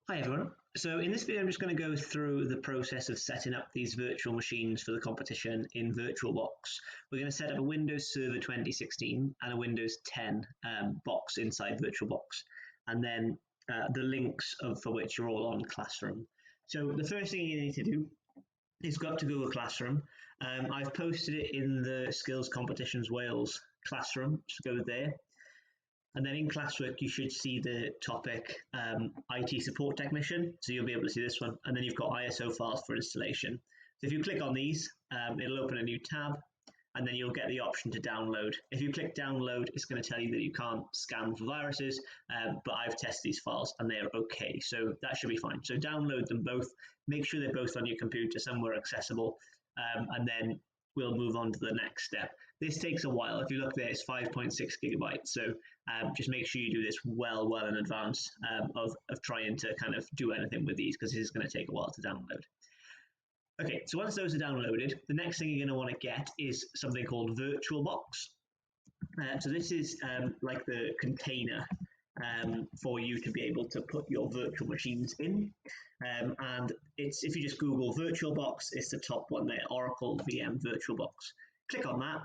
Hi everyone. So in this video I'm just going to go through the process of setting up these virtual machines for the competition in VirtualBox. We're going to set up a Windows Server 2016 and a Windows 10 box inside VirtualBox, and then the links for which are all on Classroom. So the first thing you need to do is go up to Google Classroom. I've posted it in the Skills Competitions Wales Classroom, just go there. And then in classwork, you should see the topic IT support technician. So you'll be able to see this one. And then you've got ISO files for installation. So if you click on these, it'll open a new tab, and then you'll get the option to download. If you click download, it's going to tell you that you can't scan for viruses, but I've tested these files and they're okay. So that should be fine. So download them both, make sure they're both on your computer somewhere accessible, and then we'll move on to the next step. This takes a while. If you look there, it's 5.6 gigabytes. So just make sure you do this well in advance of trying to kind of do anything with these, because this is going to take a while to download. Okay, so once those are downloaded, the next thing you're going to want to get is something called VirtualBox. So this is like the container for you to be able to put your virtual machines in. And it's, if you just Google VirtualBox, it's the top one there, Oracle VM VirtualBox. Click on that,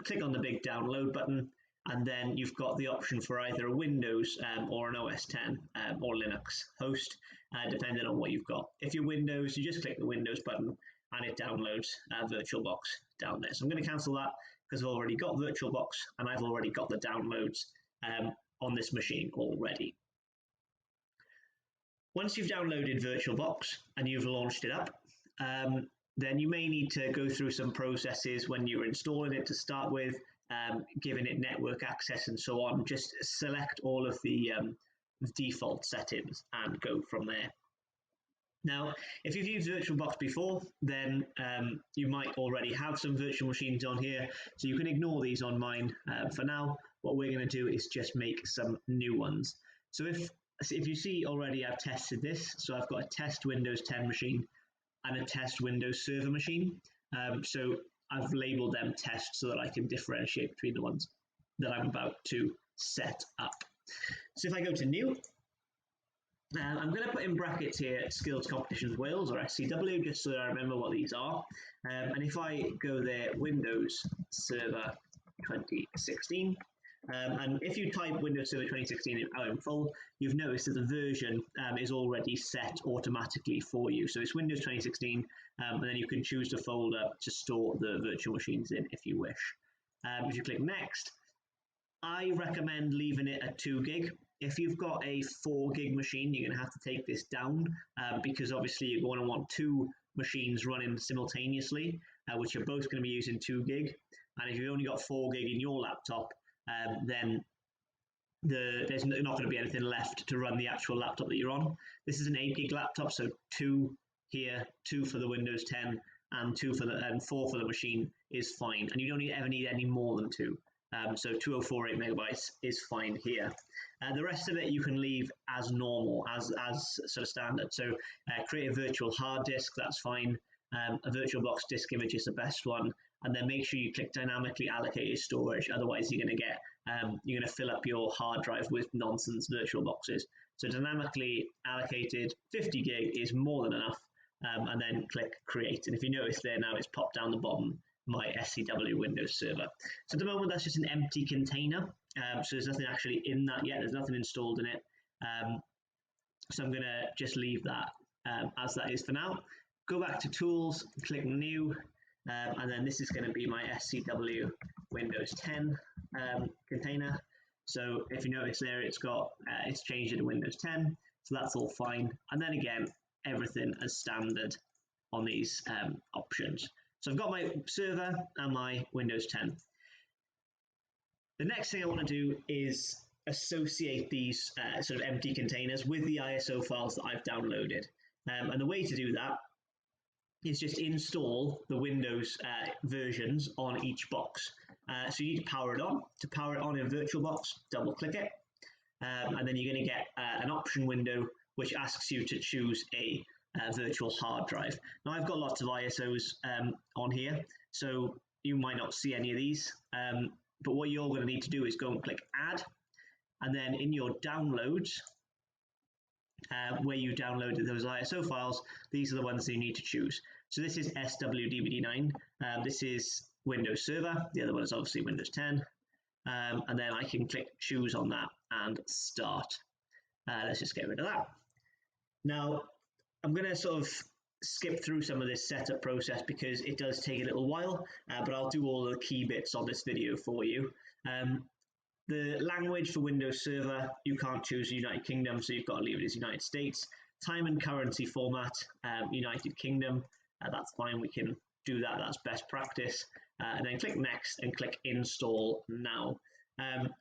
click on the big download button, and then you've got the option for either a Windows or an OS 10 or Linux host, depending on what you've got. If you're Windows, you just click the Windows button and it downloads VirtualBox down there. So I'm going to cancel that because I've already got VirtualBox and I've already got the downloads on this machine already. Once you've downloaded VirtualBox and you've launched it up, then you may need to go through some processes when you're installing it to start with, giving it network access and so on. Just select all of the default settings and go from there. Now, if you've used VirtualBox before, then you might already have some virtual machines on here, so you can ignore these on mine for now. What we're going to do is just make some new ones. So if you see already, I've tested this. So I've got a test Windows 10 machine and a test Windows Server machine. So I've labeled them test so that I can differentiate between the ones that I'm about to set up. So if I go to new, I'm going to put in brackets here Skills Competitions Wales, or SCW, just so that I remember what these are. And if I go there, Windows Server 2016, and if you type Windows Server 2016 out in full, you've noticed that the version is already set automatically for you. So it's Windows 2016, and then you can choose the folder to store the virtual machines in if you wish. If you click Next, I recommend leaving it at 2 gig. If you've got a 4 gig machine, you're going to have to take this down because obviously you're going to want 2 machines running simultaneously, which are both going to be using 2 gig. And if you've only got 4 gig in your laptop, then there's not going to be anything left to run the actual laptop that you're on. This is an 8 gig laptop, so 2 here, 2 for the Windows 10, and 4 for the machine is fine. And you don't ever need any more than 2. So 2048 megabytes is fine here. The rest of it you can leave as normal, as sort of standard. So create a virtual hard disk, that's fine. A VirtualBox disk image is the best one, and then make sure you click dynamically allocated storage. Otherwise, you're going to fill up your hard drive with nonsense VirtualBoxes. So dynamically allocated 50 gig is more than enough, and then click create. And if you notice there now, it's popped down the bottom my SCW Windows Server. So at the moment, that's just an empty container. So there's nothing actually in that yet. There's nothing installed in it. So I'm going to just leave that as that is for now. Go back to Tools, click New, and then this is going to be my SCW Windows 10 container. So if you notice there, it's changed it to Windows 10, so that's all fine. And then again, everything as standard on these options. So I've got my server and my Windows 10. The next thing I want to do is associate these sort of empty containers with the ISO files that I've downloaded. And the way to do that is just install the Windows versions on each box. So you need to power it on. To power it on in VirtualBox, double click it. And then you're going to get an option window which asks you to choose a virtual hard drive. Now I've got lots of ISOs on here, so you might not see any of these, but what you're going to need to do is go and click add, and then in your downloads, where you downloaded those ISO files, these are the ones that you need to choose. So this is SWDVD9. This is Windows Server. The other one is obviously Windows 10. And then I can click choose on that and start. Let's just get rid of that. Now, I'm going to sort of skip through some of this setup process because it does take a little while, but I'll do all the key bits on this video for you. The language for Windows Server, you can't choose United Kingdom, so you've got to leave it as United States. Time and currency format, United Kingdom, that's fine, we can do that, that's best practice. And then click next and click install now.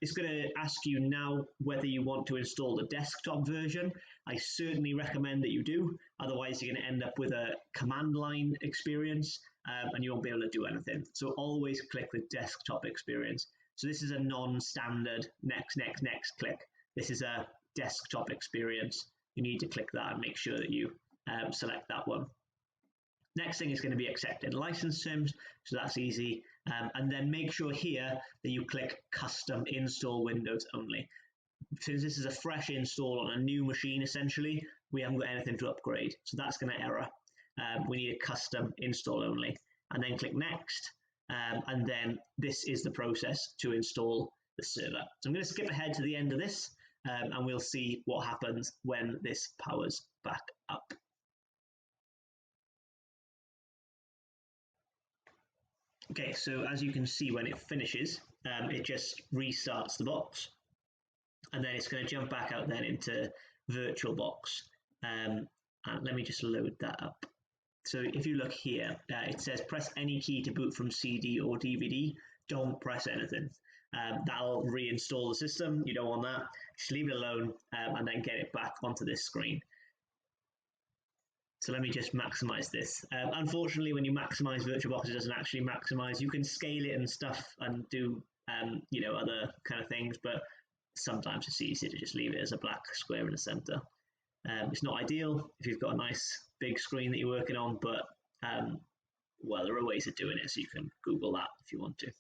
It's going to ask you now whether you want to install the desktop version. I certainly recommend that you do, otherwise you're going to end up with a command line experience and you won't be able to do anything. So always click the desktop experience. So this is a non-standard next click. This is a desktop experience. You need to click that and make sure that you select that one. Next thing is going to be accepted license terms, so that's easy. And then make sure here that you click custom install Windows only. Since this is a fresh install on a new machine, essentially, we haven't got anything to upgrade, so that's going to error. We need a custom install only, and then click next. And then this is the process to install the server. So I'm going to skip ahead to the end of this, and we'll see what happens when this powers back up. Okay, so as you can see, when it finishes, it just restarts the box, and then it's going to jump back out then into VirtualBox. And let me just load that up. So if you look here, it says press any key to boot from CD or DVD. Don't press anything. That'll reinstall the system. You don't want that. Just leave it alone and then get it back onto this screen. So let me just maximize this. Unfortunately, when you maximize VirtualBox, it doesn't actually maximize. You can scale it and stuff and do other kind of things, but sometimes it's easier to just leave it as a black square in the center. It's not ideal if you've got a nice big screen that you're working on, but well, there are ways of doing it, so you can Google that if you want to.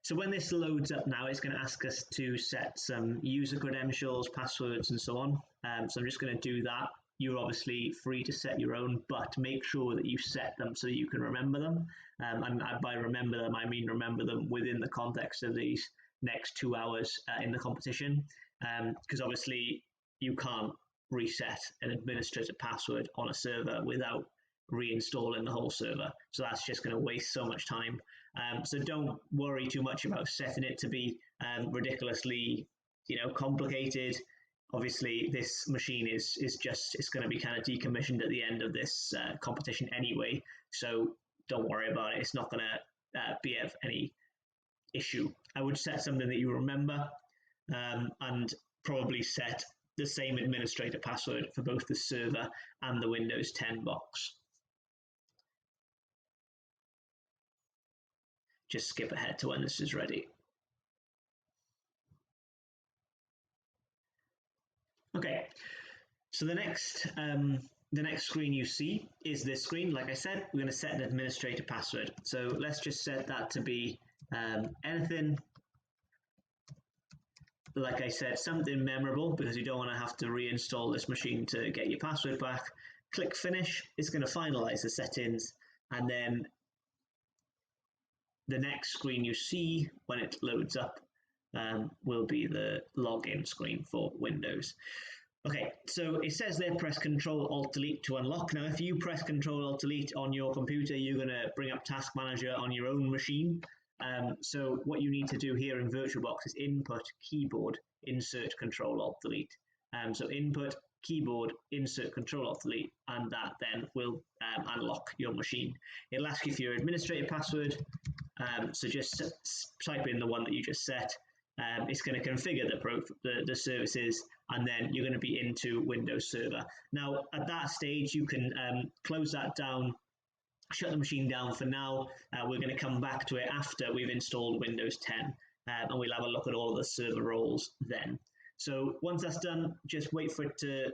So when this loads up now, it's going to ask us to set some user credentials, passwords, and so on. So I'm just going to do that. You're obviously free to set your own, but make sure that you set them so that you can remember them. And by remember them, I mean remember them within the context of these next 2 hours in the competition. Because obviously you can't reset an administrator password on a server without reinstalling the whole server. So that's just going to waste so much time. So don't worry too much about setting it to be ridiculously, complicated. Obviously, this machine is it's going to be kind of decommissioned at the end of this competition anyway. So don't worry about it. It's not going to be of any issue. I would set something that you remember and probably set the same administrator password for both the server and the Windows 10 box. Just skip ahead to when this is ready. Okay, so the next screen you see is this screen. Like I said, we're going to set an administrator password. So let's just set that to be anything. Like I said, something memorable, because you don't want to have to reinstall this machine to get your password back. Click finish. It's going to finalize the settings, and then the next screen you see when it loads up will be the login screen for Windows. Okay, so it says there press Control-Alt-Delete to unlock. Now, if you press Control-Alt-Delete on your computer, you're going to bring up Task Manager on your own machine. So what you need to do here in VirtualBox is input, keyboard, insert Control-Alt-Delete. So input, keyboard, insert Control-Alt-Delete, and that then will unlock your machine. It'll ask you for your administrator password. So just type in the one that you just set. It's going to configure the services, and then you're going to be into Windows Server. Now, at that stage, you can close that down, shut the machine down for now. We're going to come back to it after we've installed Windows 10, and we'll have a look at all of the server roles then. So once that's done, just wait for it to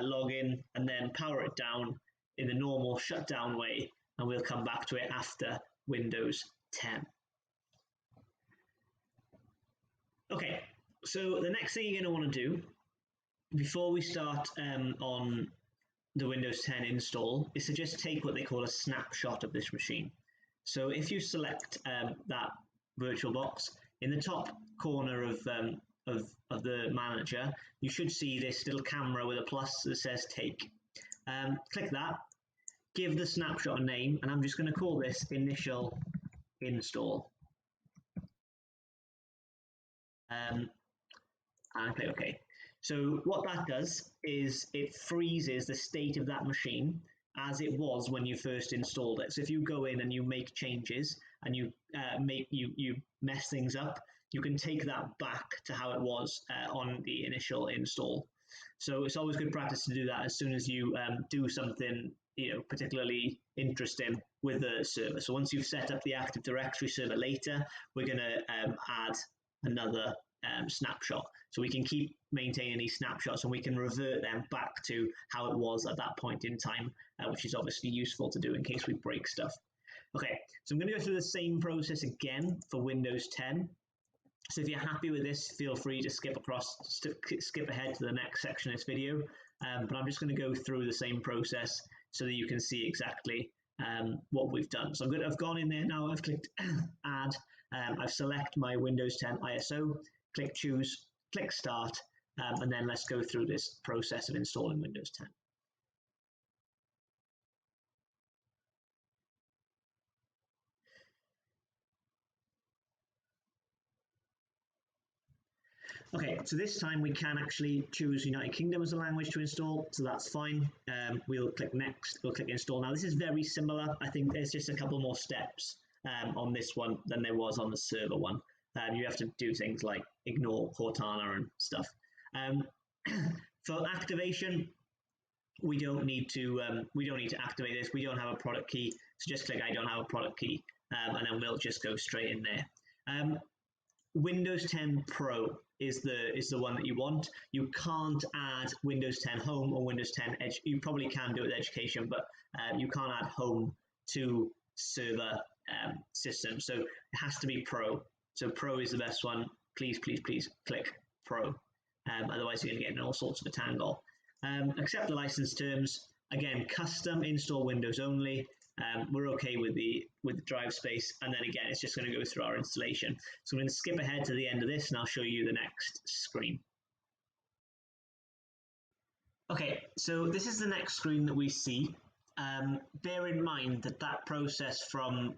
log in and then power it down in the normal shutdown way, and we'll come back to it after Windows 10. Okay, so the next thing you're going to want to do before we start on the Windows 10 install, is to just take what they call a snapshot of this machine. So if you select that VirtualBox, in the top corner of the manager, you should see this little camera with a plus that says take. Click that, give the snapshot a name, and I'm just going to call this initial install. And click OK. So what that does is it freezes the state of that machine as it was when you first installed it. So if you go in and you make changes and you mess things up, you can take that back to how it was on the initial install. So it's always good practice to do that as soon as you do something particularly interesting with the server. So once you've set up the Active Directory server later, we're going to add another snapshot. So we can keep maintaining these snapshots and we can revert them back to how it was at that point in time, which is obviously useful to do in case we break stuff. Okay, so I'm going to go through the same process again for Windows 10. So if you're happy with this, feel free to skip ahead to the next section of this video. But I'm just going to go through the same process so that you can see exactly what we've done. So I've gone in there now, I've clicked add, I've selected my Windows 10 ISO, click choose, click start, and then let's go through this process of installing Windows 10. Okay, so this time we can actually choose United Kingdom as a language to install, so that's fine. We'll click next, we'll click install. Now this is very similar. I think there's just a couple more steps on this one than there was on the server one. You have to do things like ignore Cortana and stuff. For activation, we don't need to activate this. We don't have a product key, so just click I don't have a product key, and then we'll just go straight in there. Windows 10 Pro is the one that you want. You can't add Windows 10 Home or Windows 10 Edge. You probably can do it with Education, but you can't add Home to server system. So it has to be Pro. So Pro is the best one. Please, please, please click Pro. Otherwise, you're going to get in all sorts of a tangle. Accept the license terms. Again, custom install Windows only. We're okay with the drive space, and then again, it's just going to go through our installation. So I'm going to skip ahead to the end of this, and I'll show you the next screen. Okay, so this is the next screen that we see. Bear in mind that that process from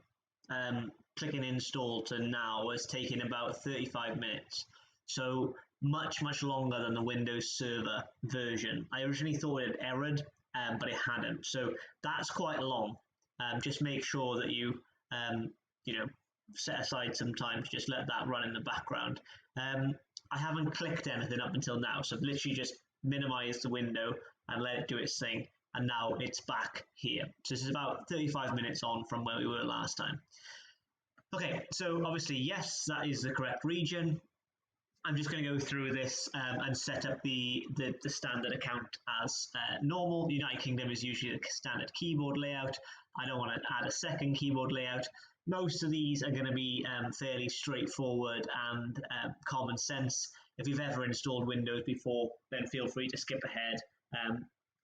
clicking install to now has taken about 35 minutes. So much longer than the Windows Server version. I originally thought it had errored, but it hadn't. So that's quite long. Just make sure that you set aside some time to just let that run in the background. I haven't clicked anything up until now, so I've literally just minimized the window and let it do its thing, and now it's back here. So this is about 35 minutes on from where we were last time. Okay, so obviously, yes, that is the correct region. I'm just going to go through this and set up the standard account as normal. The United Kingdom is usually the standard keyboard layout. I don't want to add a second keyboard layout. Most of these are going to be fairly straightforward and common sense. If you've ever installed Windows before, then feel free to skip ahead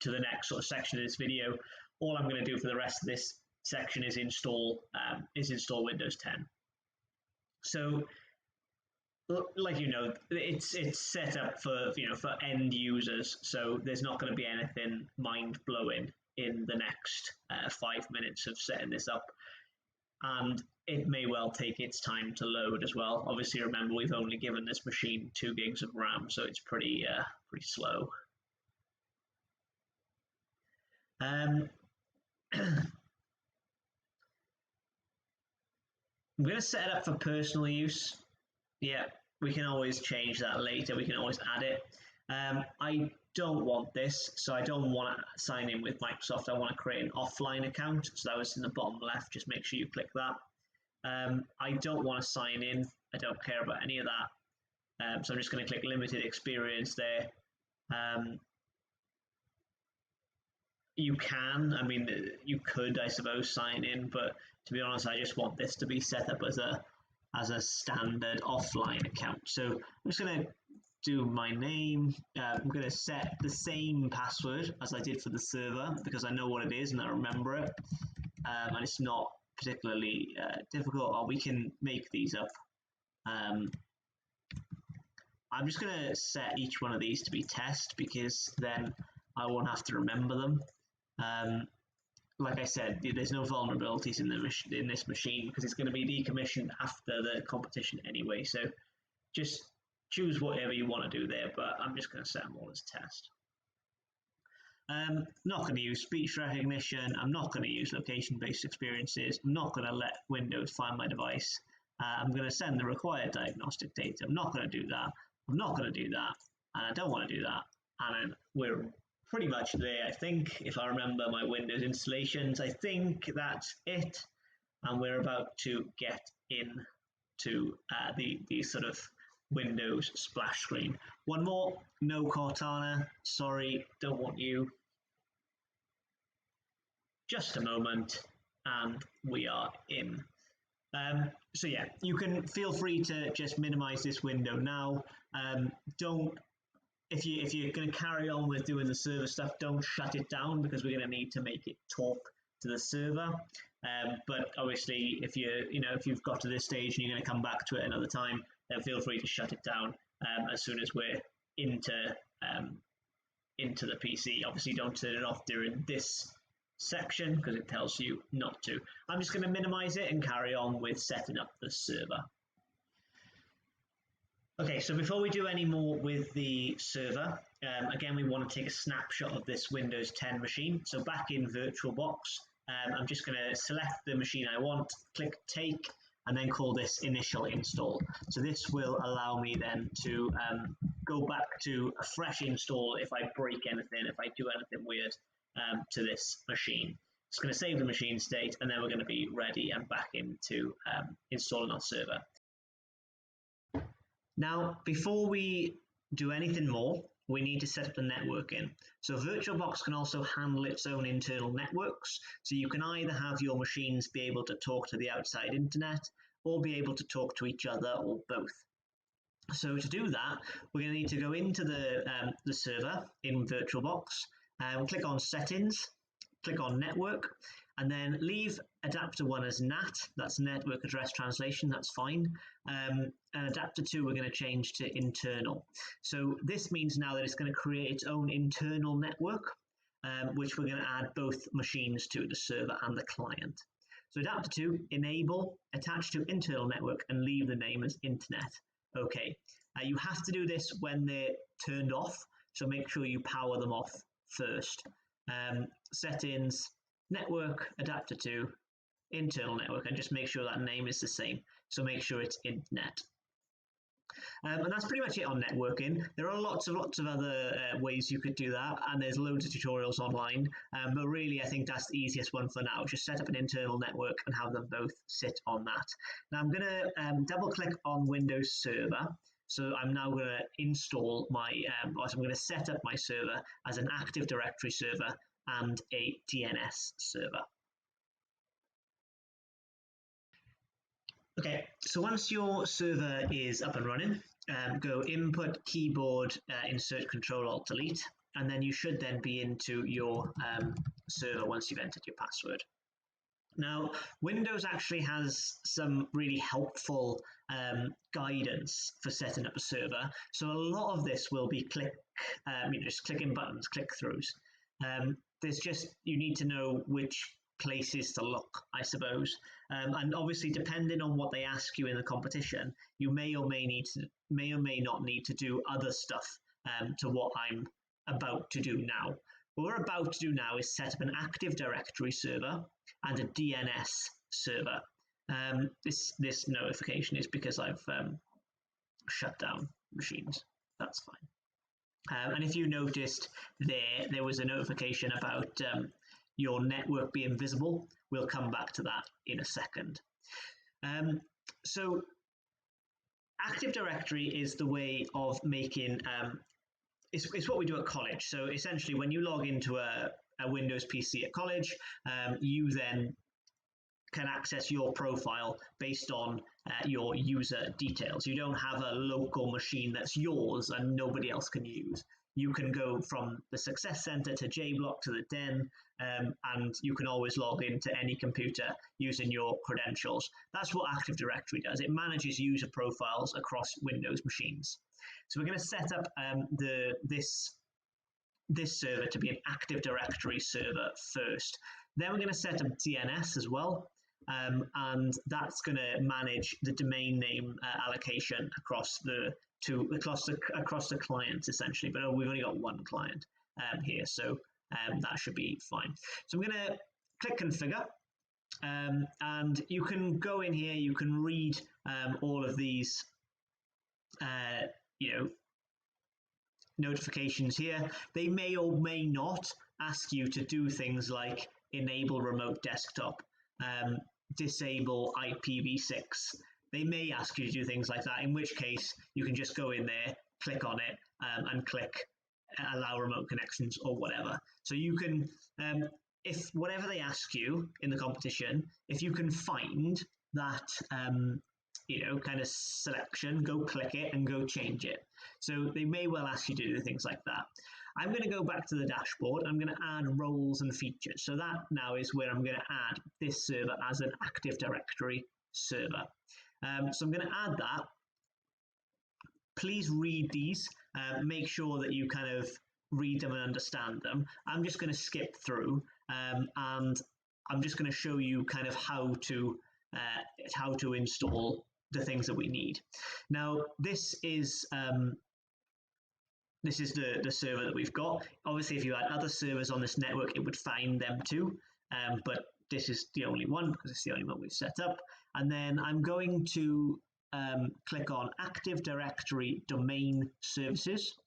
to the next sort of section of this video. All I'm going to do for the rest of this section is install Windows 10. So, like it's set up for for end users, so there's not going to be anything mind blowing in the next 5 minutes of setting this up, and it may well take its time to load as well. Obviously, remember we've only given this machine 2 gigs of RAM, so it's pretty slow. I'm going to set it up for personal use. Yeah, we can always change that later. We can always add it. I don't want this, so I don't want to sign in with Microsoft. I want to create an offline account. So that was in the bottom left. Just make sure you click that. I don't want to sign in. I don't care about any of that. So I'm just going to click limited experience there. You can, you could, I suppose, sign in, but to be honest, I just want this to be set up as a standard offline account. So I'm just going to do my name. I'm going to set the same password as I did for the server because I know what it is and I remember it. And it's not particularly difficult, or we can make these up. I'm just going to set each one of these to be test because then I won't have to remember them. Like I said, there's no vulnerabilities in this machine because it's going to be decommissioned after the competition anyway. So just choose whatever you want to do there, but I'm just going to set them all as test. Not going to use speech recognition. I'm not going to use location-based experiences. I'm not going to let Windows find my device. I'm going to send the required diagnostic data. I'm not going to do that. I'm not going to do that. And I don't want to do that. And we're pretty much there, I think. If I remember my Windows installations, I think that's it. And we're about to get into the sort of Windows splash screen. One more, no Cortana. Sorry, don't want you. Just a moment, and we are in. So yeah, you can feel free to just minimize this window now. If you're going to carry on with doing the server stuff, don't shut it down because we're going to need to make it talk to the server. But obviously, if you've got to this stage and you're going to come back to it another time, then feel free to shut it down as soon as we're into the PC. Obviously, don't turn it off during this section because it tells you not to. I'm just going to minimize it and carry on with setting up the server. Okay, so before we do any more with the server, again, we want to take a snapshot of this Windows 10 machine. So back in VirtualBox, I'm just going to select the machine I want, click take, and then call this initial install. So this will allow me then to go back to a fresh install if I break anything, if I do anything weird to this machine. It's going to save the machine state, and then we're going to be ready and back into installing our server. Now, before we do anything more, we need to set up the networking. So VirtualBox can also handle its own internal networks. So you can either have your machines be able to talk to the outside internet or be able to talk to each other, or both. So to do that, we're going to need to go into the server in VirtualBox, click on Settings, click on Network, and then leave adapter 1 as NAT, that's Network Address Translation, that's fine. And adapter 2 we're going to change to internal. So this means now that it's going to create its own internal network, which we're going to add both machines to, the server and the client. So adapter 2, enable, attach to internal network, and leave the name as internet. Okay, you have to do this when they're turned off, so make sure you power them off first. Settings, network, adapter 2, internal network, and just make sure that name is the same. So make sure it's internet. And that's pretty much it on networking. There are lots of other ways you could do that, and there's loads of tutorials online. But really, I think that's the easiest one for now. Just set up an internal network and have them both sit on that. Now I'm going to double click on Windows Server. So I'm now going to install my, I'm going to set up my server as an Active Directory server and a DNS server. Okay, so once your server is up and running, go Input, Keyboard, Insert Control-Alt-Delete, and then you should then be into your server once you've entered your password. Now, Windows actually has some really helpful guidance for setting up a server. So a lot of this will be just clicking buttons, click-throughs. There's just, you need to know which places to look, I suppose. And obviously, depending on what they ask you in the competition, you may or may not need to do other stuff to what I'm about to do now. What we're about to do now is set up an Active Directory server and a DNS server. This notification is because I've shut down machines. That's fine. And if you noticed there was a notification about your network being visible. We'll come back to that in a second. So Active Directory is the way of making, it's what we do at college. So essentially when you log into a Windows PC at college, you then can access your profile based on your user details. You don't have a local machine that's yours and nobody else can use. You can go from the Success Center to JBlock to the Den, and you can always log into any computer using your credentials. That's what Active Directory does. It manages user profiles across Windows machines. So we're going to set up this server to be an Active Directory server first. Then we're going to set up DNS as well, and that's going to manage the domain name allocation across the clients essentially. But we've only got one client here, so that should be fine. So I'm going to click Configure, and you can go in here. You can read all of these, notifications here. They may or may not ask you to do things like enable remote desktop, disable IPv6. They may ask you to do things like that, in which case you can just go in there, click on it, and click allow remote connections or whatever. So you can, if whatever they ask you in the competition, if you can find that kind of selection, go click it and go change it. So they may well ask you to do things like that. I'm going to go back to the dashboard. I'm going to add roles and features. So that now is where I'm going to add this server as an Active Directory server. So I'm going to add that. Please read these. Make sure that you kind of read them and understand them. I'm just going to skip through, and I'm just going to show you kind of how to install the things that we need. Now, this is the server that we've got. Obviously, if you had other servers on this network, it would find them too, but this is the only one because it's the only one we've set up. And then I'm going to click on Active Directory Domain Services.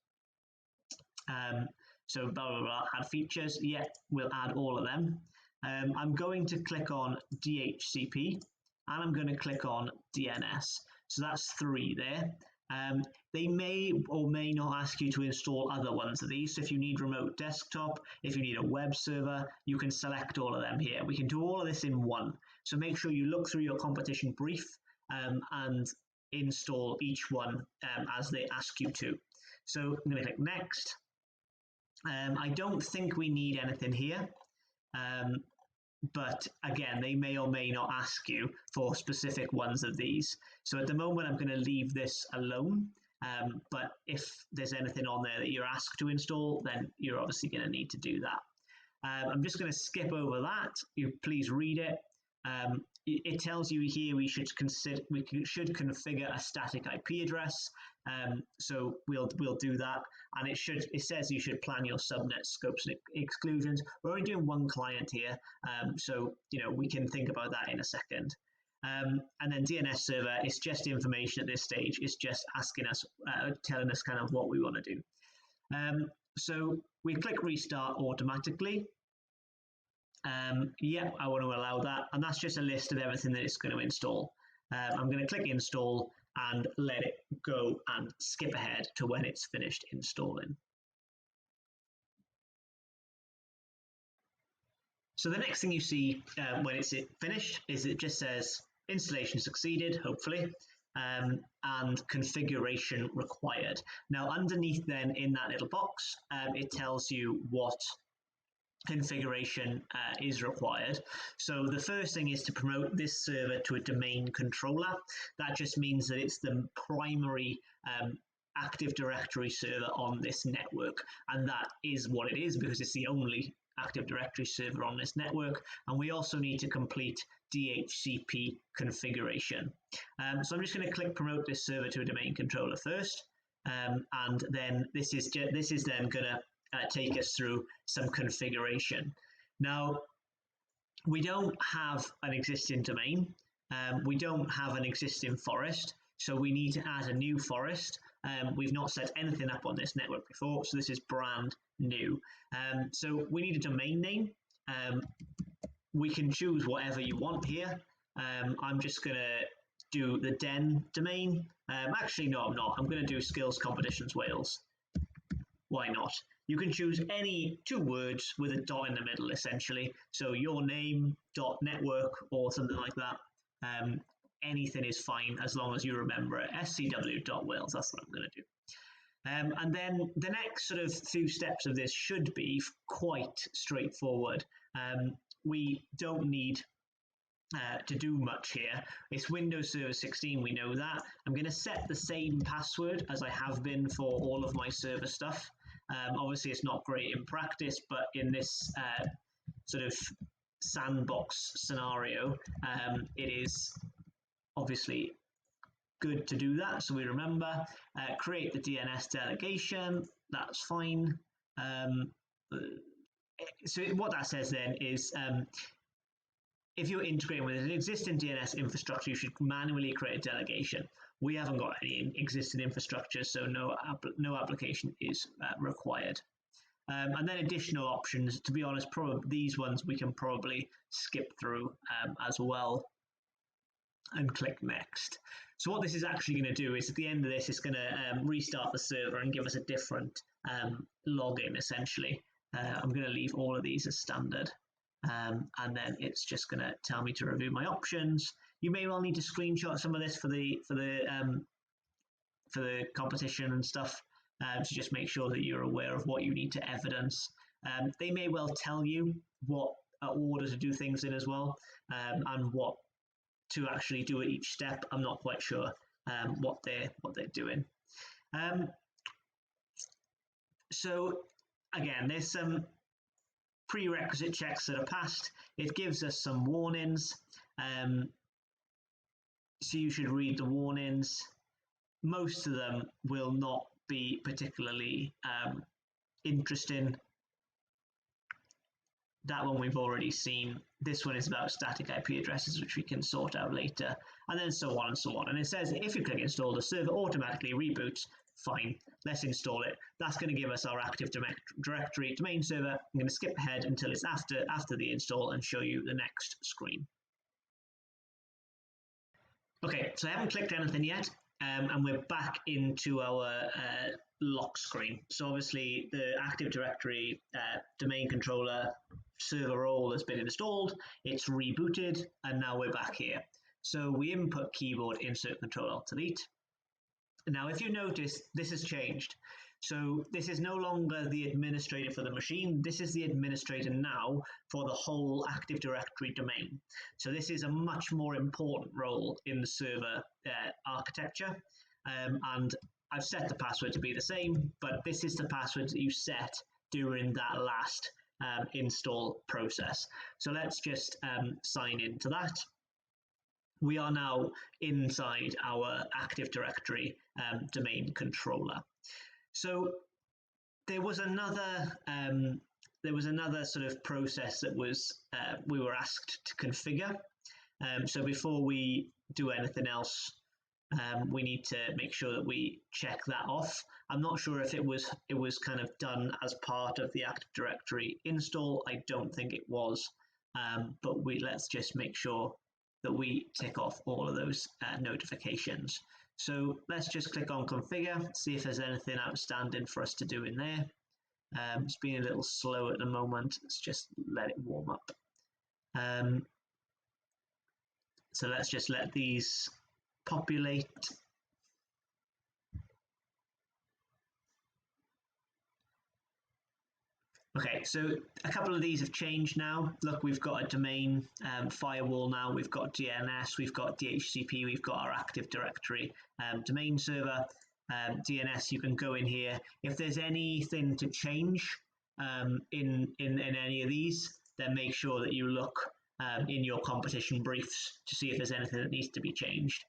So blah, blah, blah, add features. Yeah, we'll add all of them. I'm going to click on DHCP, and I'm going to click on DNS. So that's 3 there. They may or may not ask you to install other ones of these. So if you need remote desktop, if you need a web server, you can select all of them here. We can do all of this in one. So make sure you look through your competition brief and install each one as they ask you to. So I'm going to click Next. I don't think we need anything here. But again, they may or may not ask you for specific ones of these. So at the moment, I'm going to leave this alone. But if there's anything on there that you're asked to install, then you're obviously going to need to do that. I'm just going to skip over that. You please read it. It tells you here we should configure a static IP address. So we'll do that, and it says you should plan your subnet scopes and exclusions. We're only doing one client here, so we can think about that in a second. And then DNS server is just information at this stage. It's just asking us, telling us kind of what we want to do. So we click restart automatically. Yeah, I want to allow that, and that's just a list of everything that it's going to install. I'm going to click install and let it go and skip ahead to when it's finished installing. So the next thing you see when it's finished is it just says installation succeeded, hopefully, and configuration required. Now underneath then in that little box, it tells you what configuration is required. So the first thing is to promote this server to a domain controller. That just means that it's the primary Active Directory server on this network, and that is what it is because it's the only Active Directory server on this network. And we also need to complete DHCP configuration. So I'm just going to click promote this server to a domain controller first, and then this is then going to take us through some configuration. Now, we don't have an existing domain. We don't have an existing forest, so we need to add a new forest. We've not set anything up on this network before, so this is brand new. So we need a domain name. We can choose whatever you want here. I'm just going to do the Den domain. Actually, no, I'm not. I'm going to do Skills Competitions Wales. Why not? You can choose any 2 words with a dot in the middle, essentially. So your name, .network, or something like that. anything is fine as long as you remember it. scw.wales, that's what I'm going to do. And then the next sort of few steps of this should be quite straightforward. We don't need to do much here. It's Windows Server 16, we know that. I'm going to set the same password as I have been for all of my server stuff. Obviously, it's not great in practice, but in this sort of sandbox scenario, it is obviously good to do that. So we remember, create the DNS delegation, that's fine. So what that says then is, if you're integrating with an existing DNS infrastructure, you should manually create a delegation. We haven't got any existing infrastructure, so no application is required. And then additional options, to be honest, probably these ones we can probably skip through as well and click next. So what this is actually going to do is at the end of this, it's going to restart the server and give us a different login essentially. I'm going to leave all of these as standard. And then it's just going to tell me to review my options. You may well need to screenshot some of this for the competition and stuff to just make sure that you're aware of what you need to evidence. They may well tell you what order to do things in as well, and what to actually do at each step. I'm not quite sure what they're doing. So again, there's some prerequisite checks that are passed. It gives us some warnings. So you should read the warnings. Most of them will not be particularly interesting. That one we've already seen. This one is about static IP addresses, which we can sort out later, and then so on and so on. And it says if you click install, the server automatically reboots. Fine, let's install it. That's going to give us our Active Directory domain server. I'm going to skip ahead until it's after the install and show you the next screen. Okay, so I haven't clicked anything yet, and we're back into our lock screen. So obviously the Active Directory domain controller server role has been installed, it's rebooted, and now we're back here. So we input keyboard insert Control-Alt-Delete. Now, if you notice, this has changed. So this is no longer the administrator for the machine. This is the administrator now for the whole Active Directory domain. So this is a much more important role in the server architecture. And I've set the password to be the same, but this is the password that you set during that last install process. So let's just sign into that. We are now inside our Active Directory domain controller. So there was another sort of process that was we were asked to configure. So before we do anything else, we need to make sure that we check that off. I'm not sure if it was kind of done as part of the Active Directory install. I don't think it was, but let's just make sure that we tick off all of those notifications. So let's just click on configure, see if there's anything outstanding for us to do in there. It's being a little slow at the moment. Let's just let it warm up. So let's just let these populate. Okay, so a couple of these have changed now. Look, we've got a domain firewall now, we've got DNS, we've got DHCP, we've got our Active Directory domain server. DNS, you can go in here. If there's anything to change in any of these, then make sure that you look in your competition briefs to see if there's anything that needs to be changed.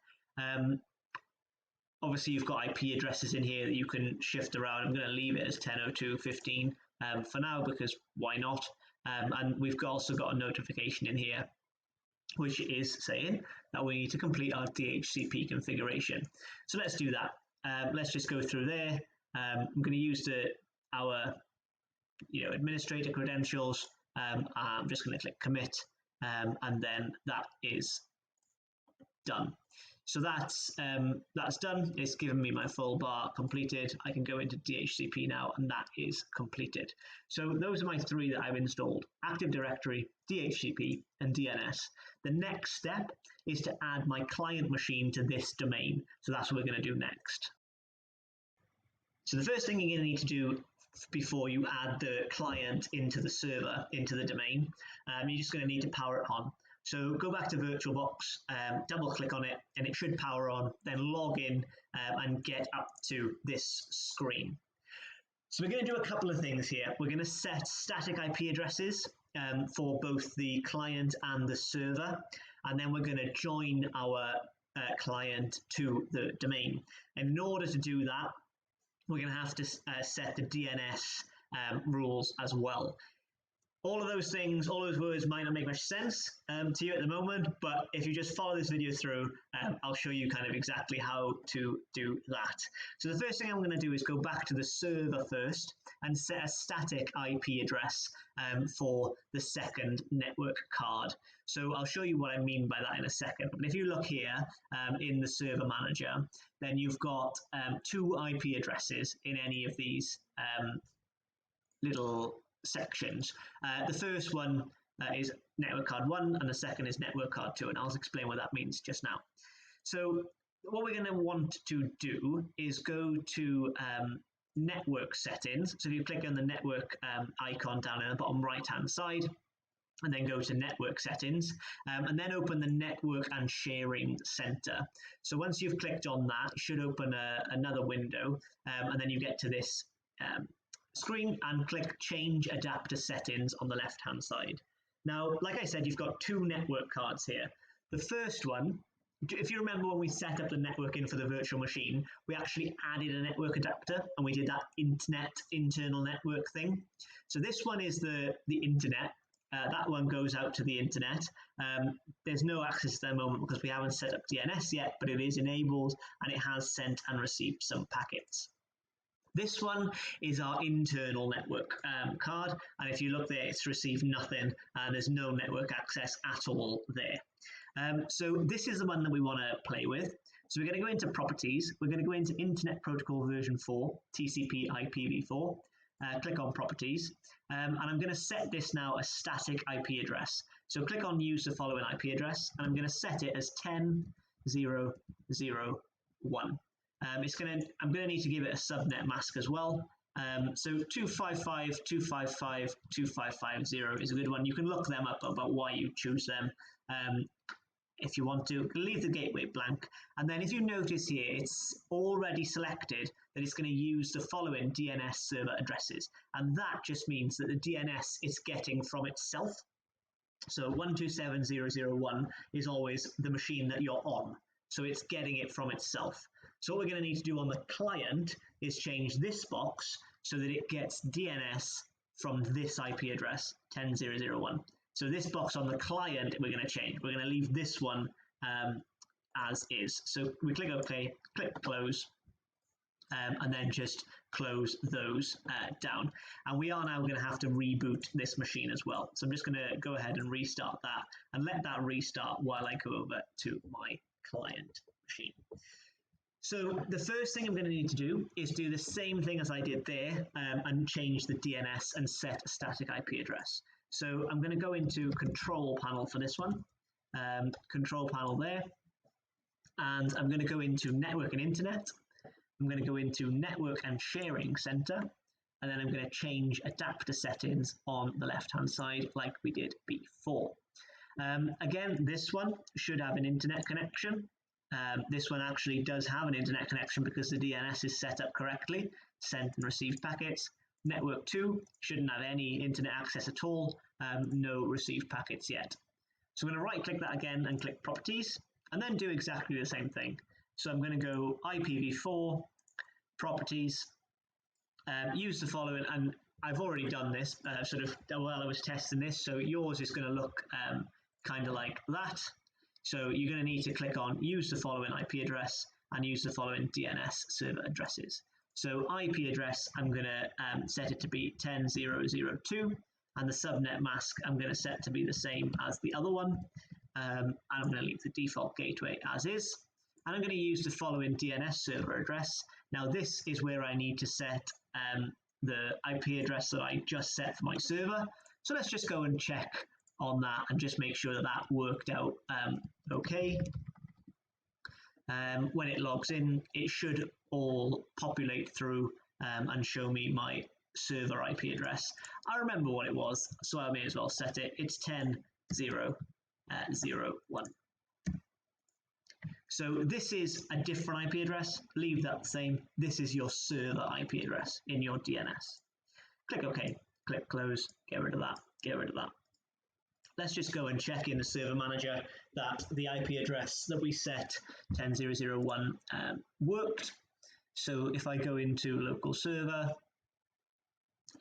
Obviously, you've got IP addresses in here that you can shift around. I'm going to leave it as 10.02.15 for now because why not? And we've also got a notification in here which is saying that we need to complete our DHCP configuration. So let's do that. Let's just go through there. I'm going to use our administrator credentials. I'm just going to click commit, and then that is done. So that's done. It's given me my full bar completed. I can go into DHCP now, and that is completed. So those are my 3 that I've installed: Active Directory, DHCP, and DNS. The next step is to add my client machine to this domain. So that's what we're going to do next. So the first thing you're going to need to do before you add the client into the server, into the domain, you're just going to need to power it on. So go back to VirtualBox, double click on it, and it should power on, then log in and get up to this screen. So we're going to do a couple of things here. We're going to set static IP addresses for both the client and the server, and then we're going to join our client to the domain. And in order to do that, we're going to have to set the DNS rules as well. All of those things, all those words might not make much sense to you at the moment, but if you just follow this video through, I'll show you kind of exactly how to do that. So the first thing I'm going to do is go back to the server first and set a static IP address for the second network card. So I'll show you what I mean by that in a second. But if you look here in the server manager, then you've got 2 IP addresses in any of these little sections. The first one is network card 1 and the second is network card 2, and I'll explain what that means just now. So what we're going to want to do is go to network settings. So if you click on the network icon down in the bottom right hand side, and then go to network settings, and then open the network and sharing center. So once you've clicked on that, it should open another window, and then you get to this screen and click change adapter settings on the left hand side. Now, like I said, you've got 2 network cards here. The first one, if you remember when we set up the networking for the virtual machine, we actually added a network adapter and we did that internal network thing. So this one is the internet. That one goes out to the internet. There's no access at the moment because we haven't set up DNS yet, but it is enabled and it has sent and received some packets. This one is our internal network card, and if you look there, it's received nothing, and there's no network access at all there. So this is the one that we want to play with. So we're going to go into Properties, we're going to go into Internet Protocol version 4, TCP IPv4, click on Properties, and I'm going to set this now a static IP address. So click on Use the following IP address, and I'm going to set it as 10.0.0.1. I'm going to need to give it a subnet mask as well. So 255.255.255.0 is a good one. You can look them up about why you choose them if you want to. Leave the gateway blank. And then if you notice here, it's already selected that it's going to use the following DNS server addresses. And that just means that the DNS is getting from itself. So 127.0.0.1 is always the machine that you're on. So it's getting it from itself. So what we're going to need to do on the client is change this box so that it gets DNS from this IP address, 10.0.0.1. So this box on the client, we're going to change. We're going to leave this one as is. So we click OK, click Close, and then just close those down. And we are now going to have to reboot this machine as well. So I'm just going to go ahead and restart that and let that restart while I go over to my client machine. So the first thing I'm going to need to do is do the same thing as I did there and change the DNS and set a static IP address. So I'm going to go into Control Panel for this one, Control Panel there, and I'm going to go into Network and Internet. I'm going to go into Network and Sharing Center, and then I'm going to change adapter settings on the left-hand side like we did before. Again, this one should have an internet connection. This one actually does have an internet connection because the DNS is set up correctly, sent and received packets. Network 2 shouldn't have any internet access at all, no received packets yet. So I'm going to right click that again and click Properties, and then do exactly the same thing. So I'm going to go IPv4, Properties, use the following, and I've already done this sort of while I was testing this, so yours is going to look kind of like that. So you're going to need to click on Use the following IP address and use the following DNS server addresses. So IP address, I'm going to set it to be 10.0.0.2, and the subnet mask I'm going to set to be the same as the other one. And I'm going to leave the default gateway as is. and I'm going to use the following DNS server address. Now this is where I need to set the IP address that I just set for my server. So let's just go and check on that and just make sure that that worked out okay. When it logs in, it should all populate through and show me my server IP address. I remember what it was, so I may as well set it. It's 10.0.0.1. So this is a different IP address. Leave that the same. This is your server IP address in your DNS. Click OK, click close, get rid of that, get rid of that. Let's just go and check in the server manager that the IP address that we set 10.0.0.1 worked. So if I go into local server,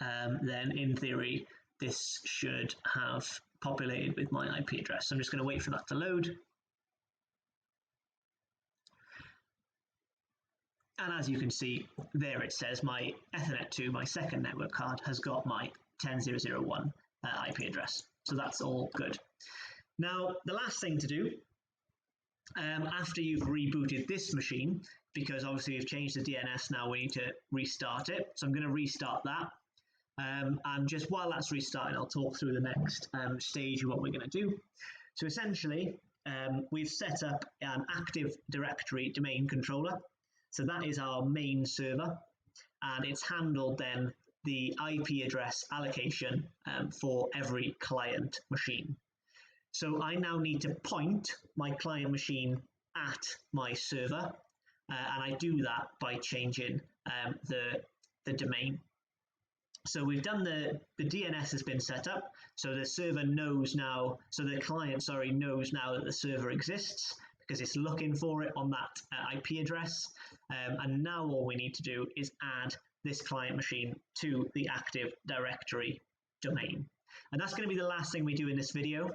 then in theory, this should have populated with my IP address. So I'm just going to wait for that to load. And as you can see, there it says my Ethernet 2, my second network card, has got my 10.0.0.1 IP address. So that's all good. Now, the last thing to do, after you've rebooted this machine, because obviously we've changed the DNS now, we need to restart it. So I'm going to restart that. And just while that's restarting, I'll talk through the next stage of what we're going to do. So essentially, we've set up an Active Directory domain controller. So that is our main server, and it's handled then the IP address allocation for every client machine. So I now need to point my client machine at my server, and I do that by changing the domain. So we've done the DNS has been set up, so the server knows now, so the client, knows now that the server exists because it's looking for it on that IP address. And now all we need to do is add this client machine to the Active Directory domain. And that's going to be the last thing we do in this video.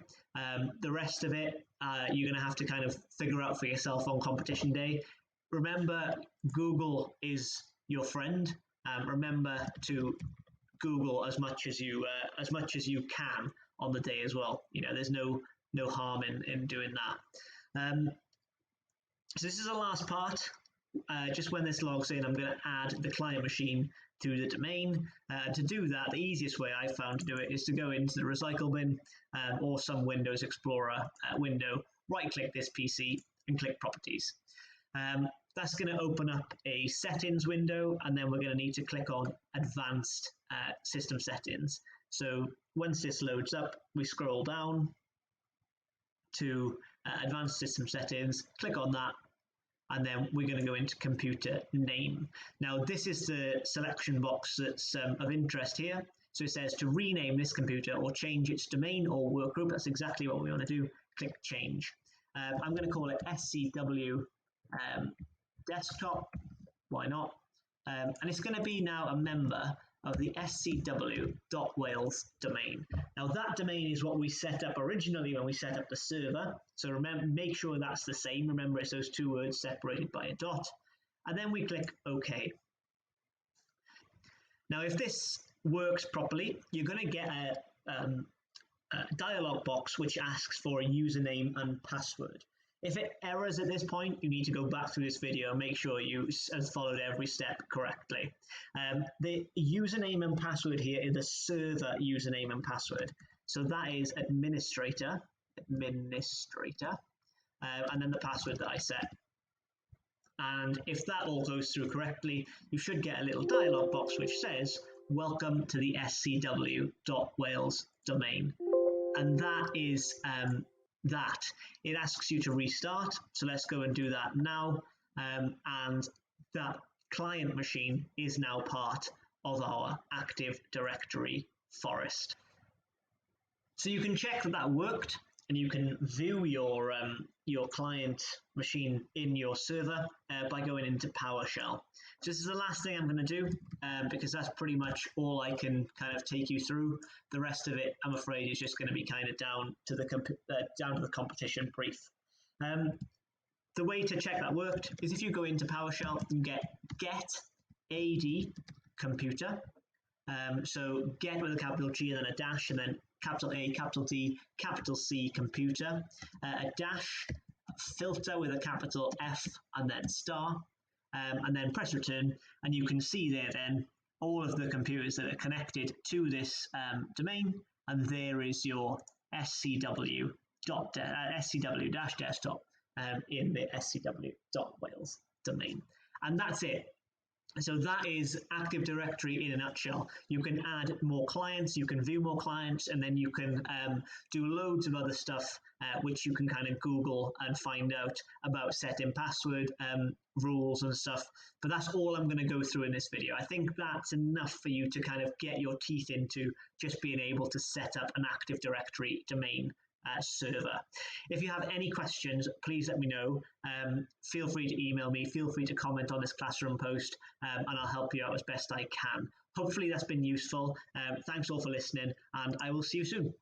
The rest of it, you're going to have to kind of figure out for yourself on competition day. Remember, Google is your friend. Remember to Google as much as you can on the day as well. You know, there's no harm in doing that. So this is the last part. Just when this logs in, I'm going to add the client machine to the domain. To do that, the easiest way I've found to do it is to go into the recycle bin or some Windows Explorer window, right-click this PC and click Properties. That's going to open up a settings window, and then we're going to need to click on Advanced System Settings. So once this loads up, we scroll down to Advanced System Settings, click on that, and then we're going to go into computer name. Now this is the selection box that's of interest here. So it says to rename this computer or change its domain or workgroup. That's exactly what we want to do. Click change. I'm going to call it SCW desktop. Why not? And it's going to be now a member of the scw.wales domain. Now that domain is what we set up originally when we set up the server. So remember, make sure that's the same. Remember, it's those two words separated by a dot. And then we click OK. Now, if this works properly, you're going to get a dialog box which asks for a username and password. If it errors at this point, you need to go back through this video and make sure you have followed every step correctly. The username and password here is the server username and password. So that is administrator, and then the password that I set. And if that all goes through correctly, you should get a little dialog box which says, welcome to the scw.wales domain. And that is that. It asks you to restart. So let's go and do that now. And that client machine is now part of our Active Directory forest. So you can check that that worked, and you can view your client machine in your server by going into PowerShell. So this is the last thing I'm going to do because that's pretty much all I can kind of take you through. The rest of it, I'm afraid, is just going to be kind of down to the competition brief. The way to check that worked is if you go into PowerShell and get AD computer. So get with a capital G and then a dash, and then capital A, capital D, capital C computer, a dash filter with a capital F and then star, and then press return, and you can see there then all of the computers that are connected to this domain, and there is your scw-desktop in the scw.wales domain. And that's it. So that is Active Directory in a nutshell. You can add more clients, you can view more clients, and then you can do loads of other stuff, which you can kind of Google and find out about setting password rules and stuff. But that's all I'm going to go through in this video. I think that's enough for you to kind of get your teeth into just being able to set up an Active Directory domain server. If you have any questions, please let me know. Feel free to email me, feel free to comment on this classroom post, and I'll help you out as best I can. Hopefully that's been useful. Thanks all for listening, and I will see you soon.